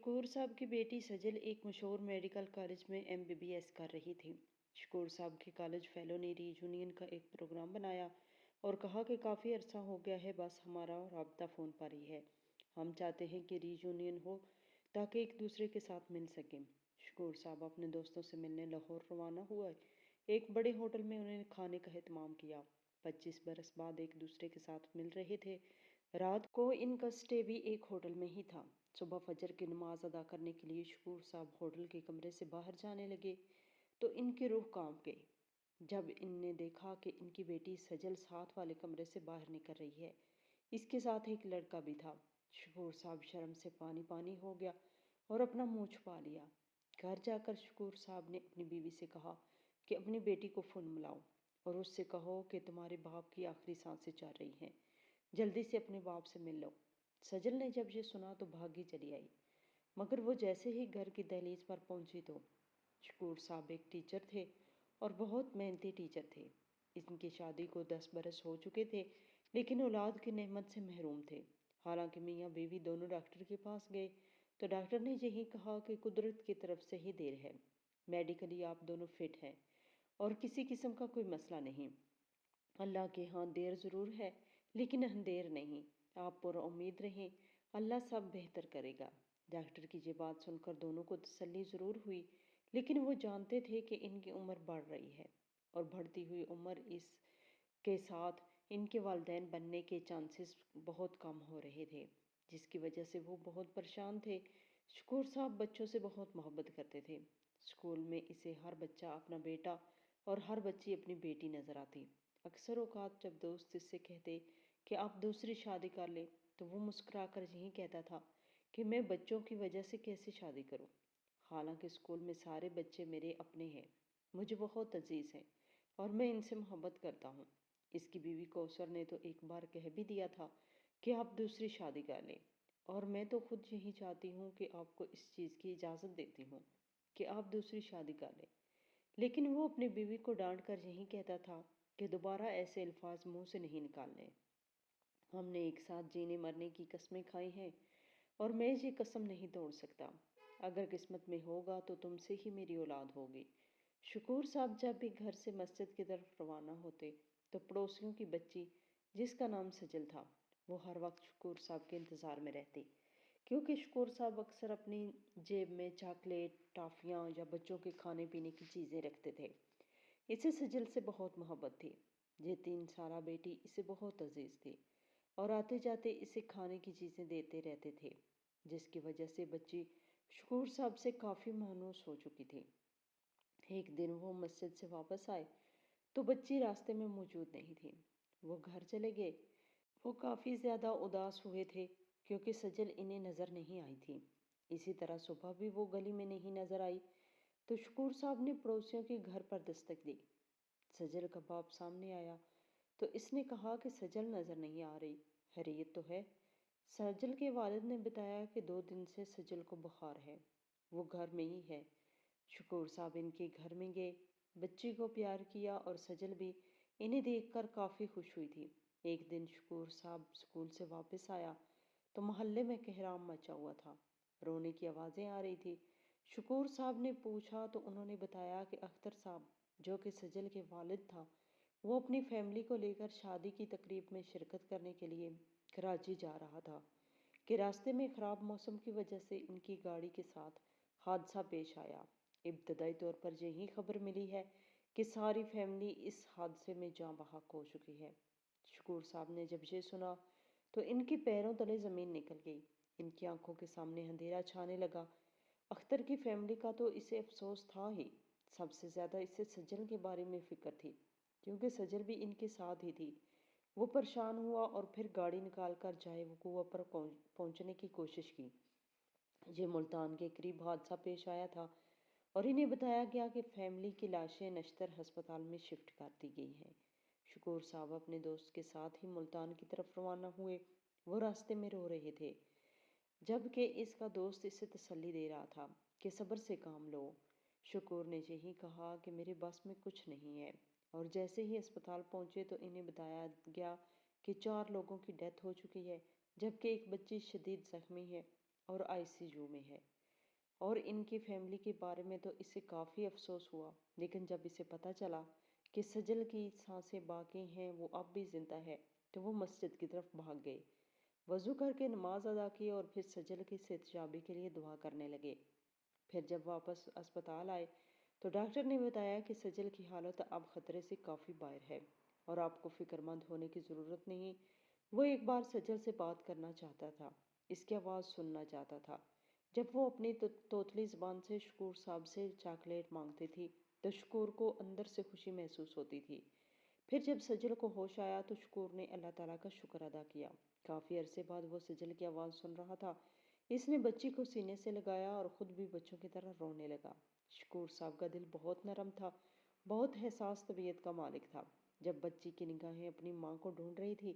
شکور صاحب کی بیٹی سجل ایک مشہور میڈیکل کالج میں MBBS کر رہی تھی۔ شکور صاحب کے کالج فیلو نے ری یونین کا ایک پروگرام بنایا اور کہا کہ کافی عرصہ ہو گیا ہے، بس ہمارا رابطہ فون پر ہی ہے۔ ہم چاہتے ہیں کہ ری یونین ہو تاکہ ایک دوسرے کے ساتھ مل سکیں۔ شکور صاحب اپنے دوستوں سے ملنے لاہور روانہ ہوا۔ ایک بڑے ہوٹل میں انہوں نے کھانے کا اہتمام کیا۔ 25 برس بعد ایک دوسرے کے ساتھ مل رہے تھے۔ رات کو ان کا سٹے بھی ایک ہوٹل میں ہی تھا۔ صبح فجر کی نماز ادا کرنے کے لیے شکور صاحب ہوٹل کے کمرے سے باہر جانے لگے تو ان کی روح کانپ گئی جب ان نے دیکھا کہ ان کی بیٹی سجل ساتھ والے کمرے سے باہر نکل رہی ہے۔ اس کے ساتھ ایک لڑکا بھی تھا۔ شکور صاحب شرم سے پانی پانی ہو گیا اور اپنا منہ چھپا لیا۔ گھر جا کر شکور صاحب نے اپنی بیوی سے کہا کہ اپنی بیٹی کو فون ملاؤ اور اس سے کہو کہ تمہارے باپ کی آخری سانسیں چل رہی ہیں، جلدی سے اپنے باپ سے مل لو۔ سجل نے جب یہ سنا تو بھاگی چلی آئی، مگر وہ جیسے ہی گھر کی دہلیز پر پہنچی تو شکور صاحب ایک ٹیچر تھے اور بہت محنتی ٹیچر تھے۔ ان کی شادی کو 10 برس ہو چکے تھے لیکن اولاد کی نعمت سے محروم تھے۔ حالانکہ میاں بیوی دونوں ڈاکٹر کے پاس گئے تو ڈاکٹر نے یہی کہا کہ قدرت کی طرف سے ہی دیر ہے، میڈیکلی آپ دونوں فٹ ہیں اور کسی قسم کا کوئی مسئلہ نہیں۔ اللہ کے ہاں دیر ضرور ہے لیکن اندھیر نہیں۔ آپ پر امید رہیں، اللہ سب بہتر کرے گا۔ ڈاکٹر کی یہ بات سن کر دونوں کو تسلی ضرور ہوئی، لیکن وہ جانتے تھے کہ ان کی عمر بڑھ رہی ہے اور بڑھتی ہوئی عمر اس کے ساتھ ان کے والدین بننے کے چانسز بہت کم ہو رہے تھے، جس کی وجہ سے وہ بہت پریشان تھے۔ شکور صاحب بچوں سے بہت محبت کرتے تھے۔ اسکول میں اسے ہر بچہ اپنا بیٹا اور ہر بچی اپنی بیٹی نظر آتی۔ اکثر اوقات جب دوست اس سے کہتے کہ آپ دوسری شادی کر لیں تو وہ مسکرا کر یہی کہتا تھا کہ میں بچوں کی وجہ سے کیسے شادی کروں، حالانکہ اسکول میں سارے بچے میرے اپنے ہیں، مجھے بہت عزیز ہیں اور میں ان سے محبت کرتا ہوں۔ اس کی بیوی کوثر نے تو ایک بار کہہ بھی دیا تھا کہ آپ دوسری شادی کر لیں، اور میں تو خود یہی چاہتی ہوں کہ آپ کو اس چیز کی اجازت دیتی ہوں کہ آپ دوسری شادی کر لیں، لیکن وہ اپنی بیوی کو ڈانٹ کر یہی کہتا تھا کہ دوبارہ ایسے الفاظ منہ سے نہیں نکالنے۔ ہم نے ایک ساتھ جینے مرنے کی قسمیں کھائی ہیں اور میں یہ قسم نہیں توڑ سکتا۔ اگر قسمت میں ہوگا تو تم سے ہی میری اولاد ہوگی۔ شکور صاحب جب بھی گھر سے مسجد کی طرف روانہ ہوتے تو پڑوسیوں کی بچی جس کا نام سجل تھا وہ ہر وقت شکور صاحب کے انتظار میں رہتی، کیونکہ شکور صاحب اکثر اپنی جیب میں چاکلیٹ، ٹافیاں یا بچوں کے کھانے پینے کی چیزیں رکھتے تھے۔ اسے سجل سے بہت محبت تھی۔ یہ 3 سالہ بیٹی اسے بہت عزیز تھی اور آتے جاتے اسے کھانے کی چیزیں دیتے رہتے تھے، جس کی وجہ سے بچی شکور صاحب سے کافی مانوس ہو چکی تھی۔ ایک دن وہ مسجد سے واپس آئے تو بچی راستے میں موجود نہیں تھی۔ وہ گھر چلے گئے۔ وہ کافی زیادہ اداس ہوئے تھے کیونکہ سجل انہیں نظر نہیں آئی تھی۔ اسی طرح صبح بھی وہ گلی میں نہیں نظر آئی تو شکور صاحب نے پڑوسیوں کے گھر پر دستک دی۔ سجل کا باپ سامنے آیا تو اس نے کہا کہ سجل نظر نہیں آ رہی، خیریت تو ہے؟ سجل کے والد نے بتایا کہ 2 دن سے سجل کو بخار ہے، وہ گھر میں ہی ہے۔ شکور صاحب ان کے گھر میں گئے، بچی کو پیار کیا اور سجل بھی انہیں دیکھ کر کافی خوش ہوئی تھی۔ ایک دن شکور صاحب اسکول سے واپس آیا تو محلے میں کہرام مچا ہوا تھا، رونے کی آوازیں آ رہی تھی۔ شکور صاحب نے پوچھا تو انہوں نے بتایا کہ اختر صاحب جو کہ سجل کے والد تھا، وہ اپنی فیملی کو لے کر شادی کی تقریب میں شرکت کرنے کے لیے کراچی جا رہا تھا کہ راستے میں خراب موسم کی وجہ سے ان کی گاڑی کے ساتھ حادثہ پیش آیا۔ ابتدائی طور پر یہی خبر ملی ہے کہ ساری فیملی اس حادثے میں جاں بحق ہو چکی ہے۔ شکور صاحب نے جب یہ سنا تو ان کے پیروں تلے زمین نکل گئی، ان کی آنکھوں کے سامنے اندھیرا چھانے لگا۔ اختر کی فیملی کا تو اسے افسوس تھا ہی، سب سے زیادہ اسے سجل کے بارے میں فکر تھی، کیونکہ سجل بھی ان کے ساتھ ہی تھی۔ وہ پریشان ہوا اور پھر گاڑی نکال کر جائے وقوع پر پہنچنے کی کوشش کی۔ یہ ملتان کے قریب حادثہ پیش آیا تھا اور انہیں بتایا گیا کہ فیملی کی لاشیں نشتر ہسپتال میں شفٹ کر دی گئی ہیں۔ شکور صاحب اپنے دوست کے ساتھ ہی ملتان کی طرف روانہ ہوئے۔ وہ راستے میں رو رہے تھے جبکہ اس کا دوست اسے تسلی دے رہا تھا کہ صبر سے کام لو۔ شکور نے یہی کہا کہ میرے بس میں کچھ نہیں ہے، اور جیسے ہی اسپتال پہنچے تو انہیں بتایا گیا کہ 4 لوگوں کی ڈیتھ ہو چکی ہے جبکہ ایک بچی شدید زخمی ہے اور ICU میں ہے، اور ان کی فیملی کے بارے میں تو اسے کافی افسوس ہوا، لیکن جب اسے پتہ چلا کہ سجل کی سانسیں باقی ہیں، وہ اب بھی زندہ ہے، تو وہ مسجد کی طرف بھاگ گئے، وضو کر کے نماز ادا کی اور پھر سجل کی صحتیابی کے لیے دعا کرنے لگے۔ پھر جب واپس اسپتال آئے تو ڈاکٹر نے بتایا کہ سجل کی حالت اب خطرے سے کافی باہر ہے اور آپ کو فکر مند ہونے کی ضرورت نہیں۔ وہ ایک بار سجل سے بات کرنا چاہتا تھا، اس کی آواز سننا چاہتا تھا۔ جب وہ اپنی توتلی زبان سے شکور صاحب سے چاکلیٹ مانگتی تھی تو شکور کو اندر سے خوشی محسوس ہوتی تھی۔ پھر جب سجل کو ہوش آیا تو شکور نے اللہ تعالیٰ کا شکر ادا کیا۔ کافی عرصے بعد وہ سجل کی آواز سن رہا تھا۔ اس نے بچی کو سینے سے لگایا اور خود بھی بچوں کی طرح رونے لگا۔ شکور صاحب کا دل بہت نرم تھا، بہت حساس طبیعت کا مالک تھا۔ جب بچی کی نگاہیں اپنی ماں کو ڈھونڈ رہی تھی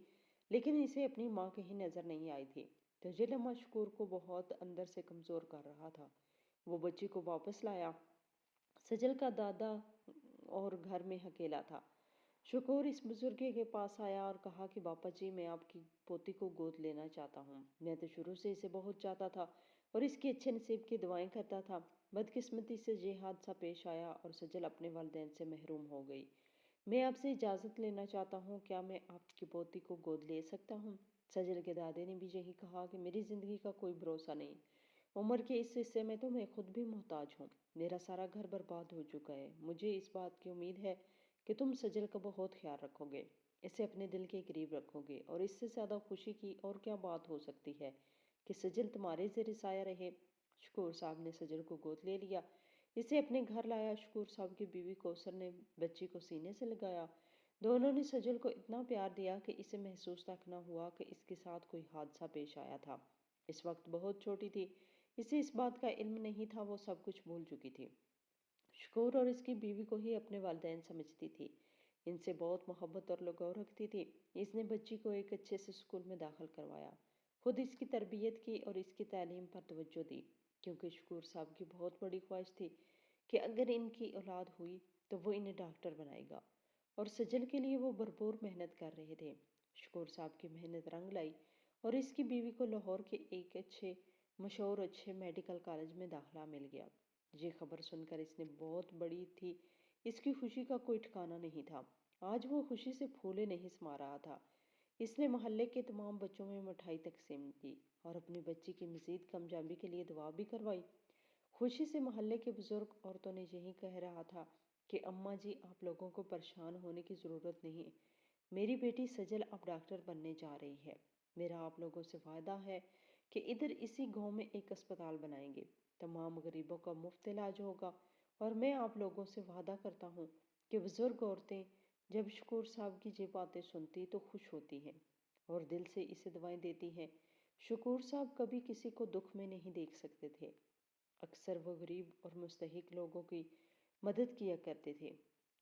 لیکن اسے اپنی ماں کہیں نظر نہیں آئی تھی تو یہ لمحہ شکور کو بہت اندر سے کمزور کر رہا تھا۔ وہ بچی کو واپس لایا۔ سجل کا دادا اور گھر میں اکیلا تھا۔ شکور اس بزرگ کے پاس آیا اور کہا کہ باپا جی، میں آپ کی پوتی کو گود لینا چاہتا ہوں۔ میں تو شروع سے اسے بہت چاہتا تھا اور اس کے اچھے نصیب کی دعائیں کرتا تھا۔ بدقسمتی سے یہ حادثہ پیش آیا اور سجل اپنے والدین سے محروم ہو گئی۔ میں آپ سے اجازت لینا چاہتا ہوں، کیا میں آپ کی پوتی کو گود لے سکتا ہوں؟ سجل کے دادے نے بھی یہی کہا کہ میری زندگی کا کوئی بھروسہ نہیں، عمر کے اس حصے میں تو میں خود بھی محتاج ہوں، میرا سارا گھر برباد ہو چکا ہے۔ مجھے اس بات کی امید ہے کہ تم سجل کا بہت خیال رکھو گے، اسے اپنے دل کے قریب رکھو گے، اور اس سے زیادہ خوشی کی اور کیا بات ہو سکتی ہے کہ سجل تمہارے زیر سایہ رہے۔ شکور صاحب نے سجل کو گود لے لیا، اسے اپنے گھر لایا۔ شکور صاحب کی بیوی کوثر نے بچی کو سینے سے لگایا۔ دونوں نے سجل کو اتنا پیار دیا کہ اسے محسوس تک نہ ہوا کہ اس کے ساتھ کوئی حادثہ پیش آیا تھا۔ اس وقت بہت چھوٹی تھی، اسے اس بات کا علم نہیں تھا، وہ سب کچھ بھول چکی تھی۔ شکور اور اس کی بیوی کو ہی اپنے والدین سمجھتی تھی، ان سے بہت محبت اور لگاؤ رکھتی تھی۔ اس نے بچی کو ایک اچھے سے اسکول میں داخل کروایا، خود اس کی تربیت کی اور اس کی تعلیم پر توجہ دی، کیونکہ شکور صاحب کی بہت بڑی خواہش تھی کہ اگر ان کی اولاد ہوئی تو وہ انہیں ڈاکٹر بنائے گا، اور سجل کے لیے وہ بھرپور محنت کر رہے تھے۔ شکور صاحب کی محنت رنگ لائی اور اس کی بیوی کو لاہور کے ایک مشہور اچھے میڈیکل کالج میں داخلہ مل گیا۔ یہ خبر سن کر اس نے بہت بڑی تھی، اس کی خوشی کا کوئی ٹھکانہ نہیں تھا۔ آج وہ خوشی سے پھولے نہیں سما رہا تھا۔ اس نے محلے کے تمام بچوں میں مٹھائی تقسیم کی اور اپنی بچی کی مزید کامیابی کے لیے دعا بھی کروائی۔ خوشی سے محلے کے بزرگ عورتوں نے یہی کہہ رہا تھا کہ اماں جی، آپ لوگوں کو پریشان ہونے کی ضرورت نہیں، میری بیٹی سجل اب ڈاکٹر بننے جا رہی ہے۔ میرا آپ لوگوں سے وعدہ ہے کہ ادھر اسی گاؤں میں ایک اسپتال بنائیں گے، تمام غریبوں کا مفت علاج ہوگا، اور میں آپ لوگوں سے وعدہ کرتا ہوں کہ بزرگ عورتیں جب شکور صاحب کی یہ باتیں سنتی تو خوش ہوتی ہیں اور دل سے اسے دعائیں دیتی ہیں۔ شکور صاحب کبھی کسی کو دکھ میں نہیں دیکھ سکتے تھے، اکثر وہ غریب اور مستحق لوگوں کی مدد کیا کرتے تھے۔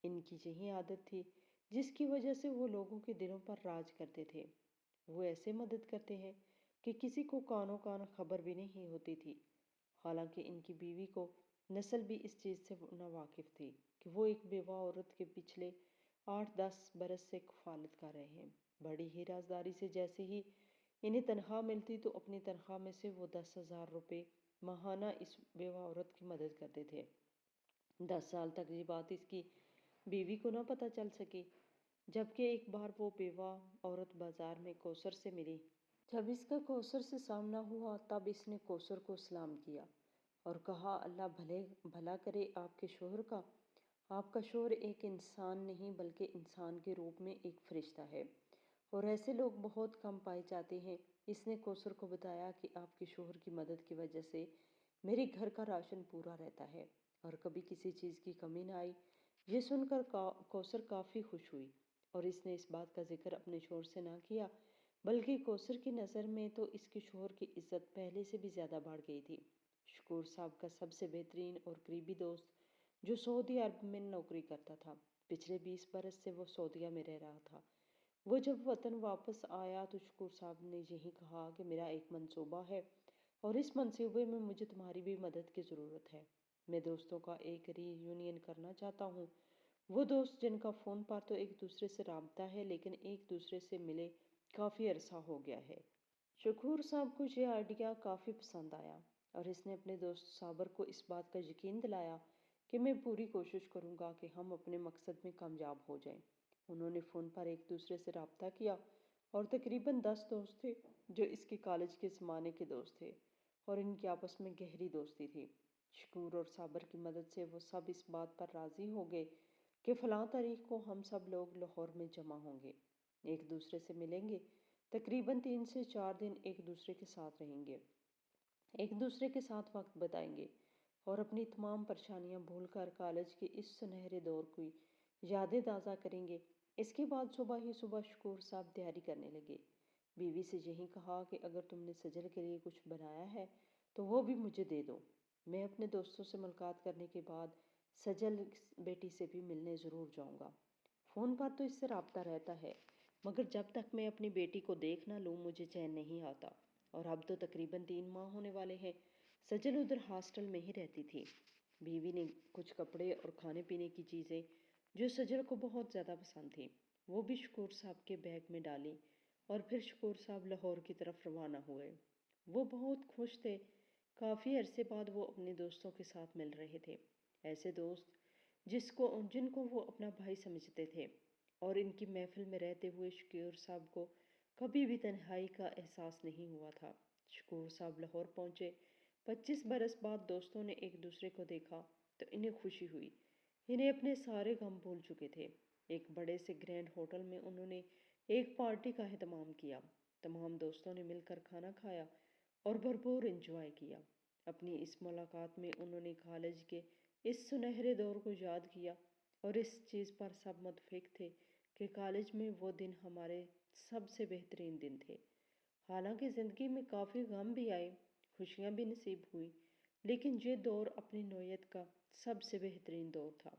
ان کی یہی عادت تھی جس کی وجہ سے وہ لوگوں کے دلوں پر راج کرتے تھے۔ وہ ایسے مدد کرتے ہیں کہ کسی کو کانوں کان خبر بھی نہیں ہوتی تھی۔ حالانکہ ان کی بیوی کو نسل بھی اس چیز سے ناواقف تھی کہ وہ ایک بیوہ عورت کے پچھلے 8-10 برس سے کفالت کر رہے ہیں، بڑی ہی رازداری سے۔ جیسے ہی انہیں تنخواہ ملتی تو اپنی تنخواہ میں سے وہ 10,000 روپے ماہانہ اس بیوہ عورت کی مدد کرتے تھے۔ 10 سال تک یہ بات اس کی بیوی کو نہ پتہ چل سکی، جبکہ ایک بار وہ بیوہ عورت بازار میں کوثر سے ملی۔ جب اس کا کوثر سے سامنا ہوا تب اس نے کوثر کو سلام کیا اور کہا، اللہ بھلا کرے آپ کے شوہر کا۔ آپ کا شوہر ایک انسان نہیں بلکہ انسان کے روپ میں ایک فرشتہ ہے، اور ایسے لوگ بہت کم پائے جاتے ہیں۔ اس نے کوثر کو بتایا کہ آپ کے شوہر کی مدد کی وجہ سے میرے گھر کا راشن پورا رہتا ہے اور کبھی کسی چیز کی کمی نہ آئی۔ یہ سن کر کوثر کافی خوش ہوئی، اور اس نے اس بات کا ذکر اپنے شوہر سے نہ کیا، بلکہ کوثر کی نظر میں تو اس کے شوہر کی عزت پہلے سے بھی زیادہ بڑھ گئی تھی۔ شکور صاحب کا سب سے بہترین اور قریبی دوست جو سعودی عرب میں نوکری کرتا تھا، پچھلے 20 برس سے وہ سعودیہ میں رہ رہا تھا، وہ جب وطن واپس آیا تو شکور صاحب نے یہی کہا کہ میرا ایک منصوبہ ہے اور اس منصوبے میں مجھے تمہاری بھی مدد کی ضرورت ہے۔ میں دوستوں کا ایک ری یونین کرنا چاہتا ہوں، وہ دوست جن کا فون پر تو ایک دوسرے سے رابطہ ہے لیکن ایک دوسرے سے ملے کافی عرصہ ہو گیا ہے۔ شکور صاحب کو یہ آئیڈیا کافی پسند آیا اور اس نے اپنے دوست صابر کو اس بات کا یقین دلایا کہ میں پوری کوشش کروں گا کہ ہم اپنے مقصد میں کامیاب ہو جائیں۔ انہوں نے فون پر ایک دوسرے سے رابطہ کیا اور تقریباً 10 دوست تھے جو اس کے کالج کے زمانے کے دوست تھے اور ان کی آپس میں گہری دوستی تھی۔ شکور اور صابر کی مدد سے وہ سب اس بات پر راضی ہو گئے کہ فلاں تاریخ کو ہم سب لوگ لاہور میں جمع ہوں گے، ایک دوسرے سے ملیں گے، تقریباً 3 سے 4 دن ایک دوسرے کے ساتھ رہیں گے، ایک دوسرے کے ساتھ وقت بتائیں گے اور اپنی تمام پریشانیاں بھول کر کالج کے اس سنہرے دور کی یادیں تازہ کریں گے۔ اس کے بعد صبح ہی صبح شکور صاحب تیاری کرنے لگے۔ بیوی سے یہی کہا کہ اگر تم نے سجل کے لیے کچھ بنایا ہے تو وہ بھی مجھے دے دو، میں اپنے دوستوں سے ملاقات کرنے کے بعد سجل بیٹی سے بھی ملنے ضرور جاؤں گا۔ فون پر تو اس سے رابطہ رہتا ہے مگر جب تک میں اپنی بیٹی کو دیکھ نہ لوں مجھے چین نہیں آتا، اور اب تو تقریباً 3 ماہ ہونے والے ہیں۔ سجل ادھر ہاسٹل میں ہی رہتی تھی۔ بیوی نے کچھ کپڑے اور کھانے پینے کی چیزیں جو سجل کو بہت زیادہ پسند تھیں وہ بھی شکور صاحب کے بیگ میں ڈالی اور پھر شکور صاحب لاہور کی طرف روانہ ہوئے۔ وہ بہت خوش تھے، کافی عرصے بعد وہ اپنے دوستوں کے ساتھ مل رہے تھے، ایسے دوست جن کو وہ اپنا بھائی سمجھتے تھے، اور ان کی محفل میں رہتے ہوئے شکور صاحب کو کبھی بھی تنہائی کا احساس نہیں ہوا تھا۔ شکور صاحب لاہور پہنچے۔ 25 برس بعد دوستوں نے ایک دوسرے کو دیکھا تو انہیں خوشی ہوئی، انہیں اپنے سارے غم بھول چکے تھے۔ ایک بڑے سے گرینڈ ہوٹل میں انہوں نے ایک پارٹی کا اہتمام کیا، تمام دوستوں نے مل کر کھانا کھایا اور بھرپور انجوائے کیا۔ اپنی اس ملاقات میں انہوں نے کالج کے اس سنہرے دور کو یاد کیا اور اس چیز پر سب متفق تھے کہ کالج میں وہ دن ہمارے سب سے بہترین دن تھے۔ حالانکہ زندگی میں کافی غم بھی آئے، خوشیاں بھی نصیب ہوئی، لیکن یہ دور اپنی نوعیت کا سب سے بہترین دور تھا۔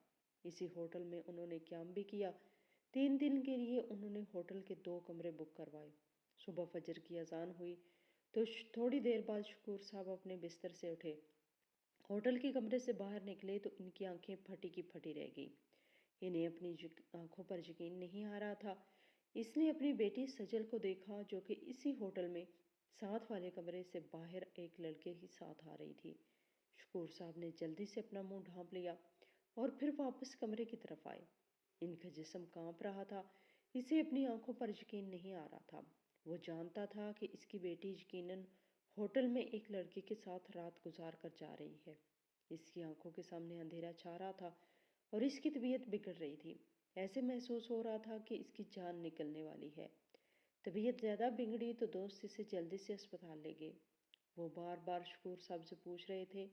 اسی ہوٹل میں انہوں نے قیام بھی کیا۔ 3 دن کے لیے انہوں نے ہوٹل کے 2 کمرے بک کروائے۔ صبح فجر کی اذان ہوئی تو تھوڑی دیر بعد شکور صاحب اپنے بستر سے اٹھے، ہوٹل کے کمرے سے باہر نکلے تو ان کی آنکھیں پھٹی کی پھٹی رہ گئیں۔ انہیں اپنی آنکھوں پر یقین نہیں آ رہا تھا۔ اس نے اپنی بیٹی سجل کو دیکھا جو کہ اسی ہوٹل میں ساتھ والے کمرے سے باہر ایک لڑکے کے ساتھ آ رہی تھی۔ شکور صاحب نے جلدی سے اپنا منہ ڈھانپ لیا اور پھر واپس کمرے کی طرف آئے۔ ان کا جسم کانپ رہا تھا، اسے اپنی آنکھوں پر یقین نہیں آ رہا تھا۔ وہ جانتا تھا کہ اس کی بیٹی یقیناً ہوٹل میں ایک لڑکے کے ساتھ رات گزار کر جا رہی ہے۔ اس کی آنکھوں کے سامنے اندھیرا چھا رہا تھا اور اس کی طبیعت بگڑ رہی تھی، ایسے محسوس ہو رہا تھا کہ اس کی جان نکلنے والی ہے۔ طبیعت زیادہ بگڑی تو دوست اسے جلدی سے اسپتال لے گئے۔ وہ بار بار شکور صاحب سے پوچھ رہے تھے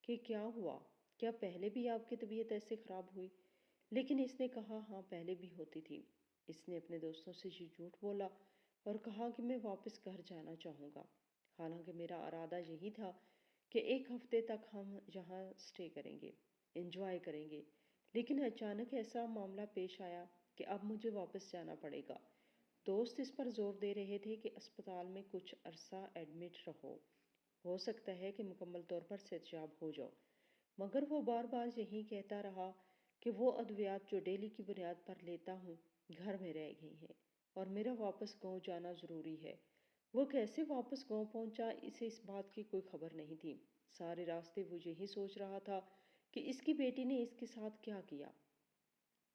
کہ کیا ہوا، کیا پہلے بھی آپ کی طبیعت ایسے خراب ہوئی؟ لیکن اس نے کہا ہاں پہلے بھی ہوتی تھی۔ اس نے اپنے دوستوں سے یہ جھوٹ بولا اور کہا کہ میں واپس گھر جانا چاہوں گا، حالانکہ میرا ارادہ یہی تھا کہ 1 ہفتے تک ہم یہاں اسٹے کریں گے، انجوائے کریں گے، لیکن اچانک ایسا معاملہ پیش آیا کہ اب مجھے واپس جانا پڑے گا۔ دوست اس پر زور دے رہے تھے کہ اسپتال میں کچھ عرصہ ایڈمٹ رہو، ہو سکتا ہے کہ مکمل طور پر صحت یاب ہو جاؤ، مگر وہ بار بار یہی کہتا رہا کہ وہ ادویات جو ڈیلی کی بنیاد پر لیتا ہوں گھر میں رہ گئی ہیں اور میرا واپس گاؤں جانا ضروری ہے۔ وہ کیسے واپس گاؤں پہنچا اسے اس بات کی کوئی خبر نہیں تھی۔ سارے راستے وہ یہی سوچ رہا تھا کہ اس کی بیٹی نے اس کے ساتھ کیا کیا،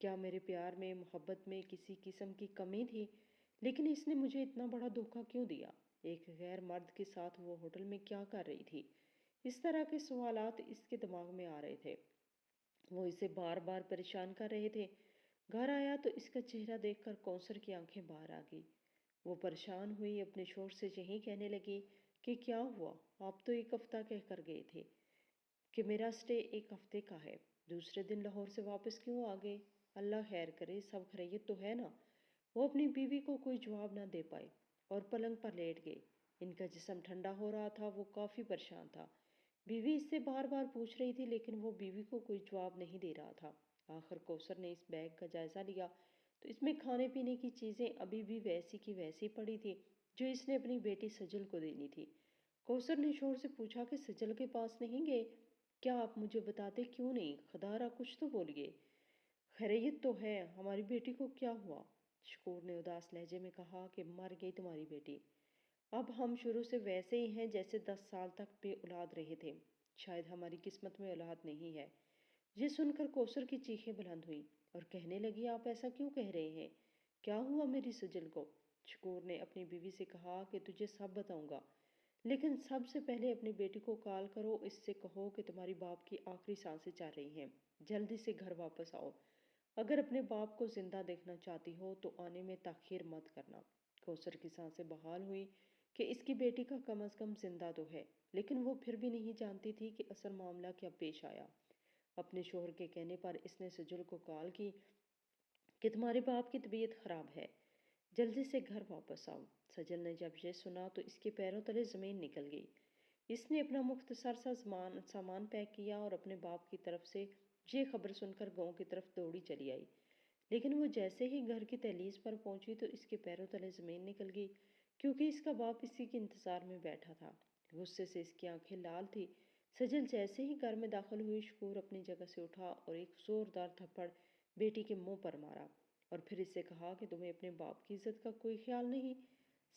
کیا میرے پیار میں محبت میں کسی قسم کی کمی تھی، لیکن اس نے مجھے اتنا بڑا دھوکہ کیوں دیا، ایک غیر مرد کے ساتھ وہ ہوٹل میں کیا کر رہی تھی؟ اس طرح کے سوالات اس کے دماغ میں آ رہے تھے، وہ اسے بار بار پریشان کر رہے تھے۔ گھر آیا تو اس کا چہرہ دیکھ کر کوثر کی آنکھیں باہر آ گئی۔ وہ پریشان ہوئی، اپنے شوہر سے یہی کہنے لگی کہ کیا ہوا، آپ تو 1 ہفتہ کہہ کر گئے تھے کہ میرا اسٹے 1 ہفتے کا ہے، دوسرے دن لاہور سے واپس کیوں آ گئے؟ اللہ خیر کرے، سب خیریت تو ہے نا؟ وہ اپنی بیوی کو کوئی جواب نہ دے پائے اور پلنگ پر لیٹ گئے۔ ان کا جسم ٹھنڈا ہو رہا تھا، وہ کافی پریشان تھا۔ بیوی اس سے بار بار پوچھ رہی تھی لیکن وہ بیوی کو کوئی جواب نہیں دے رہا تھا۔ آخر کوثر نے اس بیگ کا جائزہ لیا تو اس میں کھانے پینے کی چیزیں ابھی بھی ویسی کی ویسی پڑی تھی جو اس نے اپنی بیٹی سجل کو دینی تھی۔ کوثر نے شوہر سے پوچھا کہ سجل کے پاس نہیں گئے؟ کیا آپ مجھے بتاتے کیوں نہیں؟ خدا کچھ تو بولیے۔ خیریت تو ہے، ہماری بیٹی کو کیا ہوا؟ شکور نے اداس لہجے میں کہا کہ مر گئی تمہاری بیٹی۔ اب ہم شروع سے ویسے ہی ہیں جیسے 10 سال تک بے اولاد رہے تھے۔ شاید ہماری قسمت میں اولاد نہیں ہے۔ یہ سن کر کوثر کی چیخیں بلند ہوئیں اور کہنے لگی آپ ایسا کیوں کہہ رہے ہیں؟ کیا ہوا میری سجل کو؟ شکور نے اپنی بیوی سے کہا کہ تجھے سب بتاؤں گا، لیکن سب سے پہلے اپنی بیٹی کو کال کرو، اس سے کہو کہ تمہاری باپ کی آخری سانسیں چل رہی ہیں، جلدی سے گھر واپس آؤ۔ اگر اپنے باپ کو زندہ دیکھنا چاہتی ہو تو آنے میں تاخیر مت کرنا۔ کوثر کی سانسیں بحال ہوئیں کہ اس کی بیٹی کا کم از کم زندہ تو ہے، لیکن وہ پھر بھی نہیں جانتی تھی کہ اصل معاملہ کیا پیش آیا۔ اپنے شوہر کے کہنے پر اس نے سجل کو کال کی کہ تمہارے باپ کی طبیعت خراب ہے، جلدی سے گھر واپس آؤ۔ سجل نے جب یہ سنا تو اس کے پیروں تلے زمین نکل گئی۔ اس نے اپنا مختصر سا سامان پیک کیا اور اپنے باپ کی طرف سے یہ خبر سن کر گاؤں کی طرف دوڑی چلی آئی، لیکن وہ جیسے ہی گھر کی دہلیز پر پہنچی تو اس کے پیروں تلے زمین نکل گئی، کیونکہ اس کا باپ اسی کے انتظار میں بیٹھا تھا۔ غصے سے اس کی آنکھیں لال تھی۔ سجل جیسے ہی گھر میں داخل ہوئی، شکور اپنی جگہ سے اٹھا اور ایک زوردار تھپڑ بیٹی کے منہ پر مارا اور پھر اس سے کہا کہ تمہیں اپنے باپ کی عزت کا کوئی خیال نہیں؟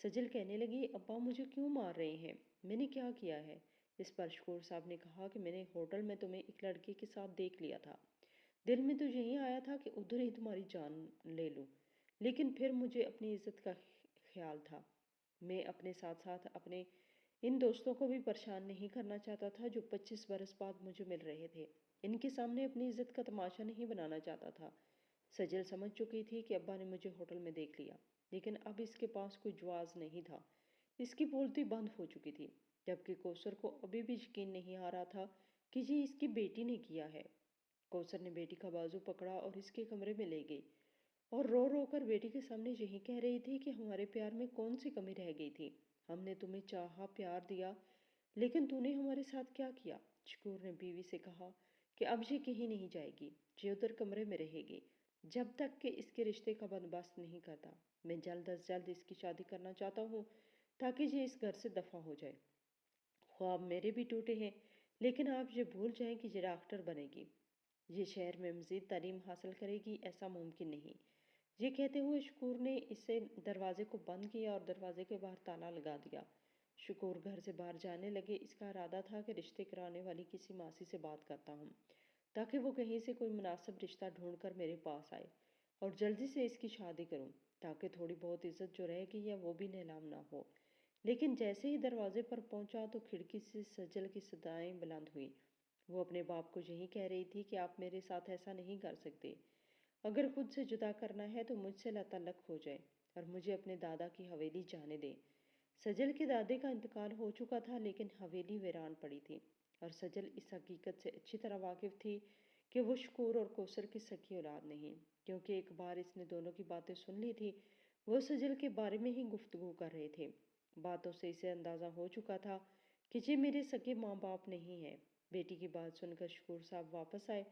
سجل کہنے لگی ابا مجھے کیوں مار رہے ہیں؟ میں نے کیا کیا ہے؟ اس پر شکور صاحب نے کہا کہ میں نے ہوٹل میں تمہیں ایک لڑکے کے ساتھ دیکھ لیا تھا، دل میں تو یہی آیا تھا کہ ادھر ہی تمہاری جان لے لوں، لیکن پھر مجھے اپنی عزت کا خیال تھا۔ میں اپنے ساتھ ساتھ اپنے ان دوستوں کو بھی پریشان نہیں کرنا چاہتا تھا جو 25 برس بعد مجھے مل رہے تھے۔ ان کے سامنے اپنی عزت کا تماشا نہیں بنانا چاہتا تھا۔ سجل سمجھ چکی تھی کہ ابا نے مجھے ہوٹل میں دیکھ لیا، لیکن اب اس کے پاس کوئی جواز نہیں تھا۔ اس کی بولتی بند ہو چکی تھی، جبکہ کوثر کو ابھی بھی یقین نہیں آ رہا تھا کہ یہ اس کی بیٹی نے کیا ہے۔ کوثر نے بیٹی کا بازو پکڑا اور اس کے کمرے میں لے گئی اور رو رو کر بیٹی کے سامنے یہی کہہ رہی تھی کہ ہمارے پیار میں کون سی کمی رہ گئی تھی؟ ہم نے تمہیں چاہا، پیار دیا، لیکن تو نے ہمارے ساتھ کیا کیا؟ شکور نے بیوی سے کہا کہ اب یہ کہیں نہیں جائے گی، یہ ادھر کمرے میں رہے گی جب تک کہ اس کے رشتے کا بندوبست نہیں کرتا۔ میں جلد از جلد اس کی شادی کرنا چاہتا ہوں تاکہ یہ اس گھر سے دفع ہو جائے۔ خواب میرے بھی ٹوٹے ہیں، لیکن آپ یہ بھول جائیں کہ یہ ڈاکٹر بنے گی، یہ شہر میں مزید تعلیم حاصل کرے گی، ایسا ممکن نہیں۔ یہ کہتے ہوئے شکور نے اسے دروازے کو بند کیا اور دروازے کے باہر تالا لگا دیا۔ شکور گھر سے باہر جانے لگے۔ اس کا ارادہ تھا کہ رشتے کرانے والی کسی ماسی سے بات کرتا ہوں تاکہ وہ کہیں سے کوئی مناسب رشتہ ڈھونڈ کر میرے پاس آئے اور جلدی سے اس کی شادی کروں تاکہ تھوڑی بہت عزت جو رہ گئی ہے وہ بھی نیلام نہ ہو۔ لیکن جیسے ہی دروازے پر پہنچا تو کھڑکی سے سجل کی صدائیں بلند ہوئیں۔ وہ اپنے باپ کو یہی کہہ رہی تھی کہ آپ میرے ساتھ ایسا نہیں کر سکتے۔ اگر خود سے جدا کرنا ہے تو مجھ سے تعلق ہو جائے اور مجھے اپنے دادا کی حویلی جانے دیں۔ سجل کے دادے کا انتقال ہو چکا تھا، لیکن حویلی ویران پڑی تھی اور سجل اس حقیقت سے اچھی طرح واقف تھی کہ وہ شکور اور کوثر کی سکی اولاد نہیں، کیونکہ ایک بار اس نے دونوں کی باتیں سن لی تھی۔ وہ سجل کے بارے میں ہی گفتگو کر رہے تھے۔ باتوں سے اسے اندازہ ہو چکا تھا کہ یہ میرے سگے ماں باپ نہیں ہیں۔ بیٹی کی بات سن کر شکور صاحب واپس آئے،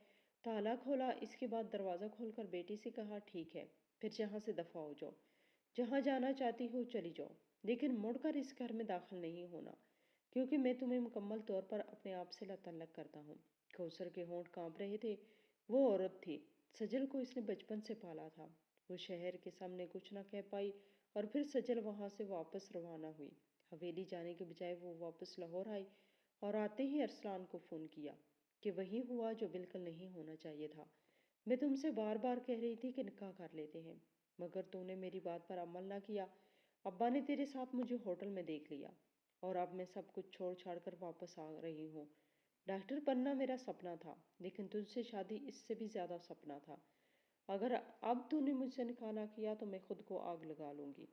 تالا کھولا، اس کے بعد دروازہ کھول کر بیٹی سے کہا ٹھیک ہے، پھر یہاں سے دفع ہو جاؤ، جہاں جانا چاہتی ہو چلی جاؤ، لیکن مڑ کر اس گھر میں داخل نہیں ہونا، کیونکہ میں تمہیں مکمل طور پر اپنے آپ سے تعلق کرتا ہوں۔ کوثر کے ہونٹ کانپ رہے تھے۔ وہ عورت تھی، سجل کو اس نے بچپن سے پالا تھا۔ وہ شہر کے سامنے کچھ نہ کہہ پائی اور پھر سجل وہاں سے واپس روانہ ہوئی۔ حویلی جانے کے بجائے وہ واپس لاہور آئی اور آتے ہی ارسلان کو فون کیا کہ وہی ہوا جو بالکل نہیں ہونا چاہیے تھا۔ میں تم سے بار بار کہہ رہی تھی کہ نکاح کر لیتے ہیں، مگر تم نے میری بات پر عمل نہ کیا۔ ابا نے تیرے ساتھ مجھے ہوٹل میں دیکھ لیا اور اب میں سب کچھ چھوڑ چھاڑ کر واپس آ رہی ہوں۔ ڈاکٹر بننا میرا سپنا تھا، لیکن تجھ سے شادی اس سے بھی زیادہ سپنا تھا۔ اگر اب تو نے مجھ سے نکاح نہ کیا تو میں خود کو آگ لگا لوں گی۔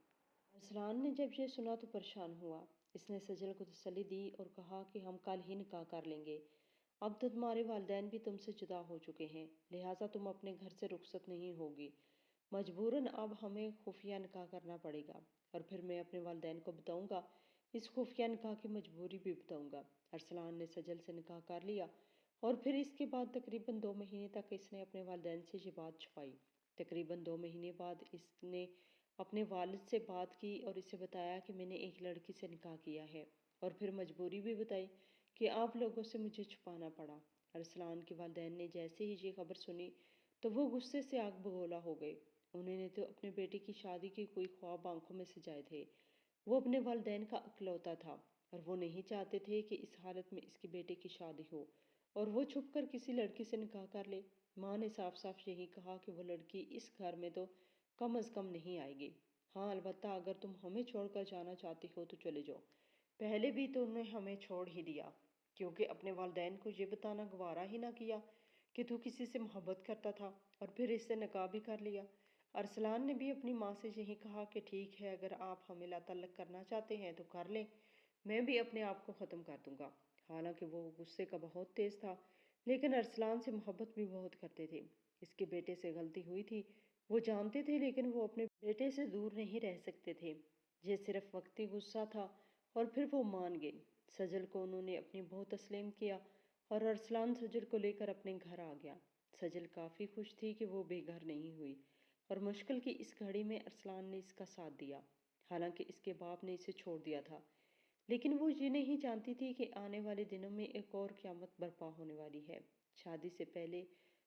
ارسلان نے جب یہ سنا تو پریشان ہوا۔ اس نے سجل کو تسلی دی اور کہا کہ ہم کل ہی نکاح کر لیں گے۔ اب تو تمہارے والدین بھی تم سے جدا ہو چکے ہیں، لہٰذا تم اپنے گھر سے رخصت نہیں ہوگی۔ مجبوراً اب ہمیں خفیہ نکاح کرنا پڑے گا اور پھر میں اپنے والدین کو بتاؤں گا، اس خفیہ نکاح کی مجبوری بھی بتاؤں گا۔ ارسلان نے سجل سے نکاح کر لیا اور پھر اس کے بعد تقریباً 2 مہینے تک اس نے اپنے والدین سے یہ بات چھپائی۔ تقریباً 2 مہینے بعد اس نے اپنے والد سے بات کی اور اسے بتایا کہ میں نے ایک لڑکی سے نکاح کیا ہے، اور پھر مجبوری بھی بتائی کہ آپ لوگوں سے مجھے چھپانا پڑا۔ ارسلان کے والدین نے جیسے ہی یہ خبر سنی تو وہ غصے سے آگ بگولا ہو گئے۔ انہوں نے تو اپنے بیٹے کی شادی کے کوئی خواب آنکھوں میں سجائے تھے، وہ اپنے والدین کا اکلوتا تھا اور وہ نہیں چاہتے تھے کہ اس حالت میں اس کے بیٹے کی شادی ہو اور وہ چھپ کر کسی لڑکی سے نکاح کر لے۔ ماں نے صاف صاف یہی کہا کہ وہ لڑکی اس گھر میں تو کم از کم نہیں آئے گی۔ ہاں البتہ اگر تم ہمیں چھوڑ کر جانا چاہتی ہو تو چلے جاؤ۔ پہلے بھی تو انہوں نے ہمیں چھوڑ ہی دیا کیونکہ اپنے والدین کو یہ بتانا گوارا ہی نہ کیا کہ تو کسی سے محبت کرتا تھا اور پھر اس سے نکاح بھی کر لیا۔ ارسلان نے بھی اپنی ماں سے یہی کہا کہ ٹھیک ہے اگر آپ ہمیں لا تعلق کرنا چاہتے ہیں تو کر لیں، میں بھی اپنے آپ کو ختم کر دوں گا۔ حالانکہ وہ غصے کا بہت تیز تھا لیکن ارسلان سے محبت بھی بہت کرتے تھے۔ اس کے بیٹے سے غلطی ہوئی تھی وہ جانتے تھے لیکن وہ اپنے بیٹے سے دور نہیں رہ سکتے تھے۔ یہ صرف وقتی غصہ تھا اور پھر وہ مان گئے۔ سجل کو انہوں نے اپنی بہو تسلیم کیا اور ارسلان سجل کو لے کر اپنے گھر آ گیا۔ سجل کافی خوش تھی کہ وہ بے گھر نہیں ہوئی اور مشکل کی اس گھڑی میں ارسلان نے اس کا ساتھ دیا۔ حالانکہ اس کے باپ نے اسے چھوڑ دیا تھا لیکن وہ یہ نہیں جانتی تھی کہ آنے والے دنوں میں ایک اور قیامت برپا ہونے والی ہے۔ شادی سے پہلے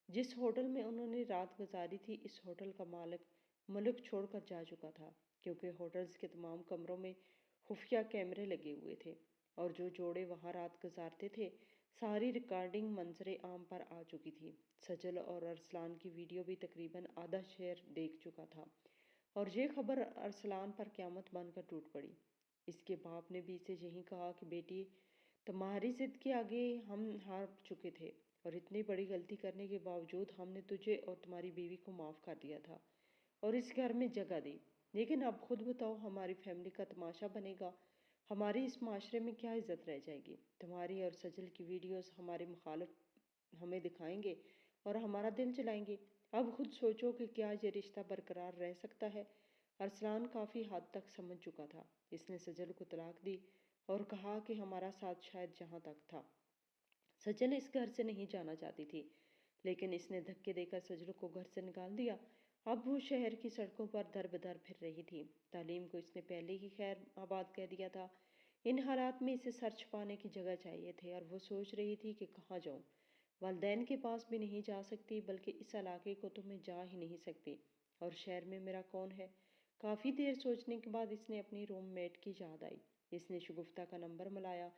جس ہوٹل میں انہوں نے رات گزاری تھی اس ہوٹل کا مالک ملک چھوڑ کر جا چکا تھا کیونکہ ہوٹلز کے تمام کمروں میں خفیہ کیمرے لگے ہوئے تھے اور جو جوڑے وہاں رات گزارتے تھے ساری ریکارڈنگ منظر عام پر آ چکی تھی۔ سجل اور ارسلان کی ویڈیو بھی تقریباً آدھا شہر دیکھ چکا تھا اور یہ خبر ارسلان پر قیامت بن کر ٹوٹ پڑی۔ اس کے باپ نے بھی اسے یہی کہا کہ بیٹی تمہاری ضد کے آگے ہم ہار چکے تھے اور اتنی بڑی غلطی کرنے کے باوجود ہم نے تجھے اور تمہاری بیوی کو معاف کر دیا تھا اور اس گھر میں جگہ دی، لیکن اب خود بتاؤ ہماری فیملی کا تماشا بنے گا، ہماری اس معاشرے میں کیا عزت رہ جائے گی؟ تمہاری اور سجل کی ویڈیوز ہمارے مخالف ہمیں دکھائیں گے اور ہمارا دل چلائیں گے۔ اب خود سوچو کہ کیا یہ رشتہ برقرار رہ سکتا ہے؟ ارسلان کافی حد تک سمجھ چکا تھا۔ اس نے سجل کو طلاق دی اور کہا کہ ہمارا ساتھ شاید جہاں تک تھا۔ سجل اس گھر سے نہیں جانا چاہتی تھی لیکن اس نے دھکے دے کر سجل کو گھر سے نکال دیا۔ اب وہ شہر کی سڑکوں پر در بدر پھر رہی تھی۔ تعلیم کو اس نے پہلے ہی خیر آباد کہہ دیا تھا۔ ان حالات میں اسے سر چھپانے کی جگہ چاہیے تھے اور وہ سوچ رہی تھی کہ کہاں جاؤں۔ والدین کے پاس بھی نہیں جا سکتی بلکہ اس علاقے کو تو میں جا ہی نہیں سکتی اور شہر میں میرا کون ہے؟ کافی دیر سوچنے کے بعد اس نے اپنی روم میٹ کی یاد آئی۔ اس نے شگفتہ کا نمبر ملایا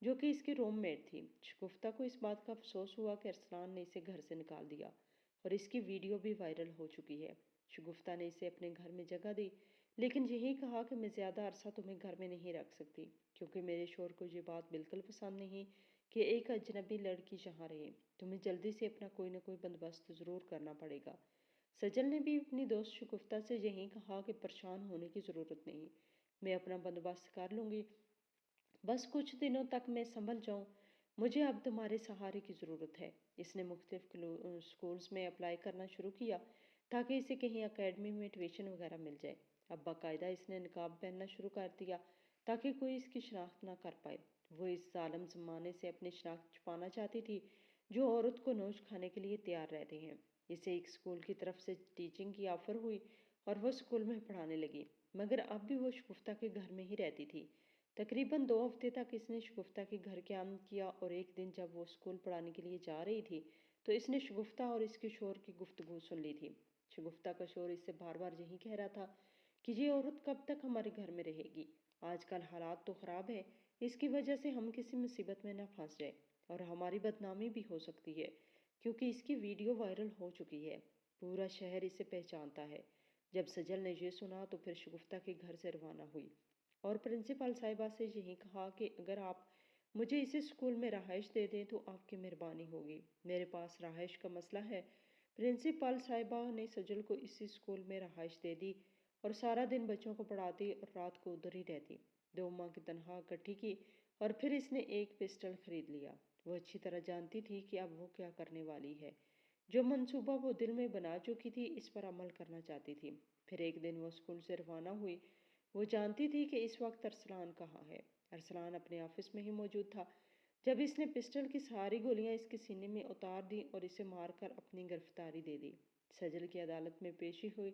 جو کہ اس کی روم میٹ تھی۔ شگفتہ کو اس بات کا افسوس ہوا کہ ارسلان نے اسے گھر سے نکال دیا اور اس کی ویڈیو بھی وائرل ہو چکی ہے۔ شگفتہ نے اسے اپنے گھر میں جگہ دی لیکن یہی کہا کہ میں زیادہ عرصہ تمہیں گھر میں نہیں رکھ سکتی کیونکہ میرے شوہر کو یہ بات بالکل پسند نہیں کہ ایک اجنبی لڑکی یہاں رہے۔ تمہیں جلدی سے اپنا کوئی نہ کوئی بندوبست ضرور کرنا پڑے گا۔ سجل نے بھی اپنی دوست شگفتہ سے یہی کہا کہ پریشان ہونے کی ضرورت نہیں، میں اپنا بندوبست کر لوں گی، بس کچھ دنوں تک میں سنبھل جاؤں، مجھے اب تمہارے سہارے کی ضرورت ہے۔ اس نے مختلف سکولز میں اپلائی کرنا شروع کیا تاکہ اسے کہیں اکیڈمی میں ٹیوشن وغیرہ مل جائے۔ اب باقاعدہ اس نے نقاب پہننا شروع کر دیا تاکہ کوئی اس کی شناخت نہ کر پائے۔ وہ اس ظالم زمانے سے اپنی شناخت چھپانا چاہتی تھی جو عورت کو نوچ کھانے کے لیے تیار رہتے ہیں۔ اسے ایک اسکول کی طرف سے ٹیچنگ کی آفر ہوئی اور وہ اسکول میں پڑھانے لگی مگر اب بھی وہ شگفتہ کے گھر میں ہی رہتی تھی۔ تقریباً 2 ہفتے تک اس نے شگفتہ کے گھر قیام کیا اور ایک دن جب وہ اسکول پڑھانے کے لیے جا رہی تھی تو اس نے شگفتہ اور اس کے شوہر کی گفتگو سن لی تھی۔ شگفتہ کا شوہر اس سے بار بار یہی کہہ رہا تھا کہ یہ عورت کب تک ہمارے گھر میں رہے گی؟ آج کل حالات تو خراب ہیں، اس کی وجہ سے ہم کسی مصیبت میں نہ پھنس جائیں اور ہماری بدنامی بھی ہو سکتی ہے کیونکہ اس کی ویڈیو وائرل ہو چکی ہے، پورا شہر اسے پہچانتا ہے۔ جب سجل نے یہ سنا تو پھر شگفتہ کے گھر سے روانہ ہوئی اور پرنسپل صاحبہ سے یہی کہا کہ اگر آپ مجھے اسی اسکول میں رہائش دے دیں تو آپ کی مہربانی ہوگی، میرے پاس رہائش کا مسئلہ ہے۔ پرنسپل صاحبہ نے سجل کو اسی اسکول میں رہائش دے دی اور سارا دن بچوں کو پڑھاتی اور رات کو ادھر ہی رہتی۔ 2 ماہ کی تنخواہ اکٹھی کی اور پھر اس نے ایک پسٹل خرید لیا۔ وہ اچھی طرح جانتی تھی کہ اب وہ کیا کرنے والی ہے۔ جو منصوبہ وہ دل میں بنا چکی تھی اس پر عمل کرنا چاہتی تھی۔ پھر ایک دن وہ اسکول سے روانہ ہوئی۔ وہ جانتی تھی کہ اس وقت ارسلان کہاں ہے۔ ارسلان اپنے آفس میں ہی موجود تھا جب اس نے پسٹل کی ساری گولیاں اس کے سینے میں اتار دیں اور اسے مار کر اپنی گرفتاری دے دی۔ سجل کی عدالت میں پیشی ہوئی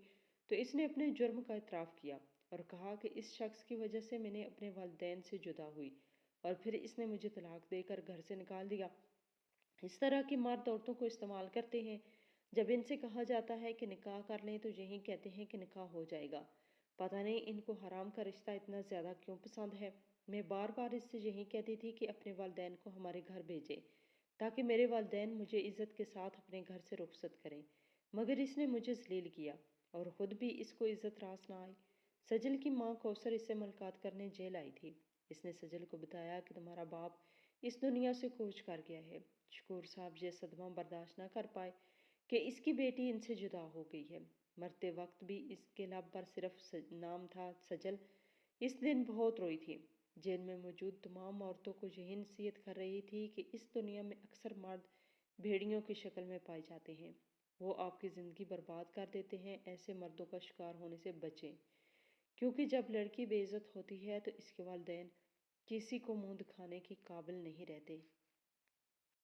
تو اس نے اپنے جرم کا اعتراف کیا اور کہا کہ اس شخص کی وجہ سے میں نے اپنے والدین سے جدا ہوئی اور پھر اس نے مجھے طلاق دے کر گھر سے نکال دیا۔ اس طرح کی مرد عورتوں کو استعمال کرتے ہیں۔ جب ان سے کہا جاتا ہے کہ نکاح کر لیں تو یہی کہتے ہیں کہ نکاح ہو جائے گا، پتہ نہیں ان کو حرام کا رشتہ اتنا زیادہ کیوں پسند ہے۔ میں بار بار اس سے یہی کہتی تھی کہ اپنے والدین کو ہمارے گھر بھیجے تاکہ میرے والدین مجھے عزت کے ساتھ اپنے گھر سے رخصت کریں، مگر اس نے مجھے ذلیل کیا اور خود بھی اس کو عزت راس نہ آئی۔ سجل کی ماں کوثر اس سے ملاقات کرنے جیل آئی تھی۔ اس نے سجل کو بتایا کہ تمہارا باپ اس دنیا سے کوچ کر گیا ہے۔ شکور صاحب یہ صدمہ برداشت نہ کر پائے کہ اس کی بیٹی ان سے جدا ہو گئی ہے۔ مرتے وقت بھی اس کے لب پر صرف نام تھا سجل۔ اس دن بہت روئی تھی۔ جیل میں موجود تمام عورتوں کو یہی نصیحت کر رہی تھی کہ اس دنیا میں اکثر مرد بھیڑیوں کی شکل میں پائے جاتے ہیں، وہ آپ کی زندگی برباد کر دیتے ہیں، ایسے مردوں کا شکار ہونے سے بچیں، کیونکہ جب لڑکی بے عزت ہوتی ہے تو اس کے والدین کسی کو منہ دکھانے کے قابل نہیں رہتے۔